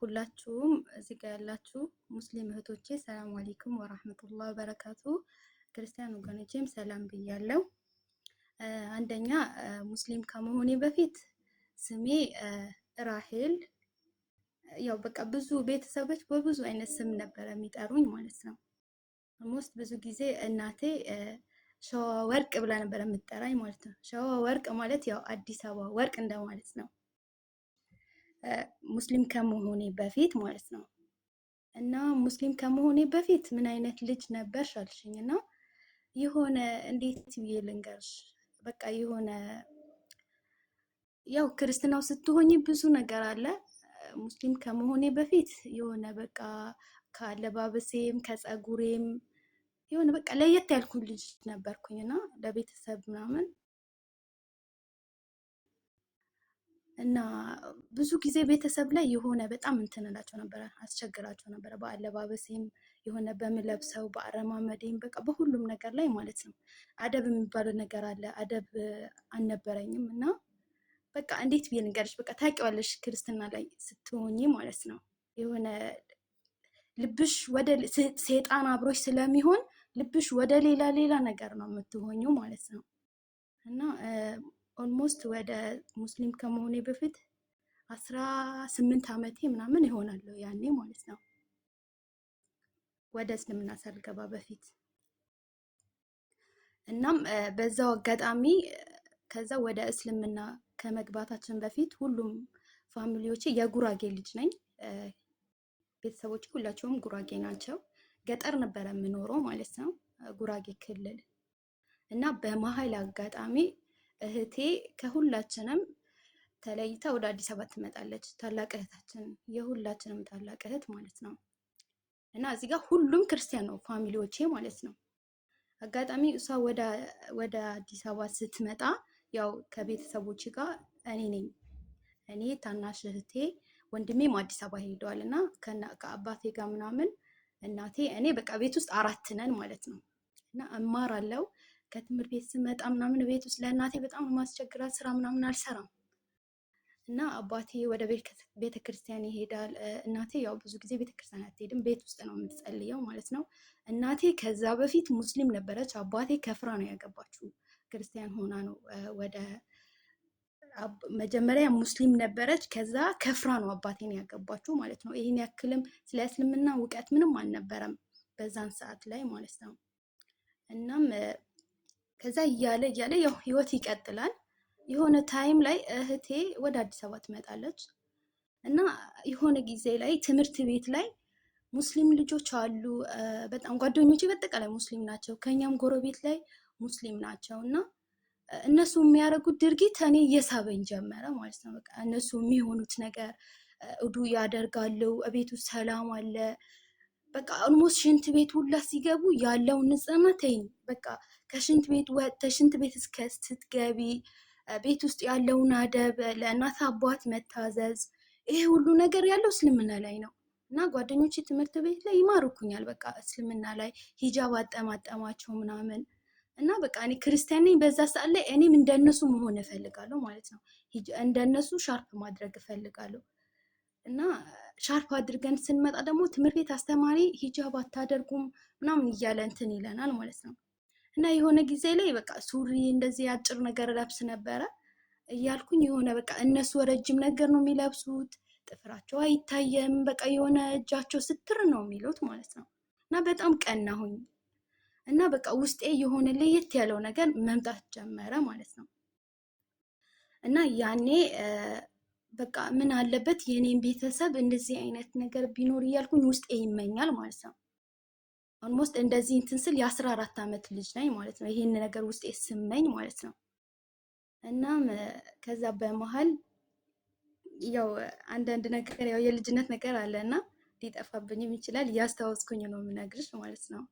ሁላችሁም እዚህ ጋር ያላችሁ ሙስሊም እህቶቼ ሰላም አለይኩም ወራህመቱላሂ ወበረካቱ። ክርስቲያን ወገኖቼም ሰላም ብያለሁ። አንደኛ ሙስሊም ከመሆኔ በፊት ስሜ ራሄል፣ ያው በቃ ብዙ ቤተሰቦች በብዙ አይነት ስም ነበር የሚጠሩኝ ማለት ነው። ሞስት ብዙ ጊዜ እናቴ ሸዋ ወርቅ ብላ ነበር የምትጠራኝ ማለት ነው። ሸዋ ወርቅ ማለት ያው አዲስ አበባ ወርቅ እንደማለት ነው። ሙስሊም ከመሆኔ በፊት ማለት ነው። እና ሙስሊም ከመሆኔ በፊት ምን አይነት ልጅ ነበርሽ አልሽኝ እና የሆነ እንዴት ብዬ ልንገርሽ፣ በቃ የሆነ ያው ክርስትናው ስትሆኚ ብዙ ነገር አለ። ሙስሊም ከመሆኔ በፊት የሆነ በቃ ከአለባበሴም ከጸጉሬም የሆነ በቃ ለየት ያልኩ ልጅ ነበርኩኝና ለቤተሰብ ምናምን እና ብዙ ጊዜ ቤተሰብ ላይ የሆነ በጣም እንትንላቸው ነበረ፣ አስቸግራቸው ነበረ። በአለባበሴም የሆነ በምለብሰው በአረማመዴም በቃ በሁሉም ነገር ላይ ማለት ነው። አደብ የሚባለው ነገር አለ፣ አደብ አልነበረኝም። እና በቃ እንዴት ብዬ ልንገርሽ፣ በቃ ታውቂዋለሽ ክርስትና ላይ ስትሆኚ ማለት ነው የሆነ ልብሽ ወደ ሰይጣን አብሮሽ ስለሚሆን ልብሽ ወደ ሌላ ሌላ ነገር ነው የምትሆኚው ማለት ነው። እና ኦልሞስት ወደ ሙስሊም ከመሆኔ በፊት 18 ዓመቴ ምናምን ይሆናል ያኔ ማለት ነው፣ ወደ እስልምና ሳልገባ በፊት። እናም በዛው አጋጣሚ ከዛ ወደ እስልምና ከመግባታችን በፊት ሁሉም ፋሚሊዎቼ የጉራጌ ልጅ ነኝ። ቤተሰቦቼ ሁላቸውም ጉራጌ ናቸው። ገጠር ነበረ የምኖረው ማለት ነው፣ ጉራጌ ክልል። እና በመሀል አጋጣሚ እህቴ ከሁላችንም ተለይታ ወደ አዲስ አበባ ትመጣለች። ታላቅ እህታችን፣ የሁላችንም ታላቅ እህት ማለት ነው። እና እዚህ ጋር ሁሉም ክርስቲያን ነው ፋሚሊዎቼ ማለት ነው። አጋጣሚ እሷ ወደ አዲስ አበባ ስትመጣ ያው ከቤተሰቦች ጋር እኔ ታናሽ እህቴ ወንድሜም አዲስ አበባ ሄደዋል። እና ከአባቴ ጋር ምናምን እናቴ እኔ በቃ ቤት ውስጥ 4 ነን ማለት ነው። እና እማራለሁ ከትምህርት ቤት ስመጣ ምናምን ቤት ውስጥ ለእናቴ በጣም ማስቸግራት፣ ስራ ምናምን አልሰራም። እና አባቴ ወደ ቤተክርስቲያን ይሄዳል። እናቴ ያው ብዙ ጊዜ ቤተክርስቲያን አትሄድም፣ ቤት ውስጥ ነው የምትጸልየው ማለት ነው። እናቴ ከዛ በፊት ሙስሊም ነበረች። አባቴ ከፍራ ነው ያገባችው፣ ክርስቲያን ሆና ነው መጀመሪያ ሙስሊም ነበረች፣ ከዛ ከፍራ ነው አባቴን ያገባችው ማለት ነው። ይሄን ያክልም ስለ እስልምና እውቀት ምንም አልነበረም በዛን ሰዓት ላይ ማለት ነው። እናም ከዛ እያለ ያው ህይወት ይቀጥላል። የሆነ ታይም ላይ እህቴ ወደ አዲስ አበባ ትመጣለች እና የሆነ ጊዜ ላይ ትምህርት ቤት ላይ ሙስሊም ልጆች አሉ። በጣም ጓደኞቼ በጠቃላይ ሙስሊም ናቸው፣ ከኛም ጎረቤት ላይ ሙስሊም ናቸው። እና እነሱ የሚያደርጉት ድርጊት እኔ እየሳበኝ ጀመረ ማለት ነው። በቃ እነሱ የሚሆኑት ነገር እዱ ያደርጋሉ፣ ቤቱ ሰላም አለ። በቃ ኦልሞስት ሽንት ቤት ሁላ ሲገቡ ያለውን ንጽህና ተይኝ፣ በቃ ከሽንት ቤት ወጥተሽ ሽንት ቤት እስከ ስትገቢ ቤት ውስጥ ያለውን አደብ፣ ለእናት አባት መታዘዝ፣ ይሄ ሁሉ ነገር ያለው እስልምና ላይ ነው። እና ጓደኞቼ ትምህርት ቤት ላይ ይማርኩኛል በቃ እስልምና ላይ ሂጃብ አጠማጠማቸው ምናምን። እና በቃ እኔ ክርስቲያን ነኝ በዛ ሰዓት ላይ እኔም እንደነሱ መሆን እፈልጋለሁ ማለት ነው። እንደነሱ ሻርፕ ማድረግ እፈልጋለሁ። እና ሻርፕ አድርገን ስንመጣ ደግሞ ትምህርት ቤት አስተማሪ ሂጃብ አታደርጉም ምናምን እያለ እንትን ይለናል ማለት ነው። እና የሆነ ጊዜ ላይ በቃ ሱሪ እንደዚህ አጭር ነገር ለብስ ነበረ እያልኩኝ የሆነ በቃ እነሱ ረጅም ነገር ነው የሚለብሱት፣ ጥፍራቸው አይታየም፣ በቃ የሆነ እጃቸው ስትር ነው የሚሉት ማለት ነው። እና በጣም ቀናሁኝ እና በቃ ውስጤ የሆነ ለየት ያለው ነገር መምጣት ጀመረ ማለት ነው። እና ያኔ በቃ ምን አለበት የኔን ቤተሰብ እንደዚህ አይነት ነገር ቢኖር እያልኩኝ ውስጤ ይመኛል ማለት ነው። ኦልሞስት እንደዚህ እንትን ስል የ14 ዓመት ልጅ ነኝ ማለት ነው፣ ይሄን ነገር ውስጤ ስመኝ ማለት ነው። እናም ከዛ በመሃል ያው አንዳንድ ነገር ያው የልጅነት ነገር አለና ሊጠፋብኝም ይችላል፣ እያስታወስኩኝ ነው የምነግርሽ ማለት ነው።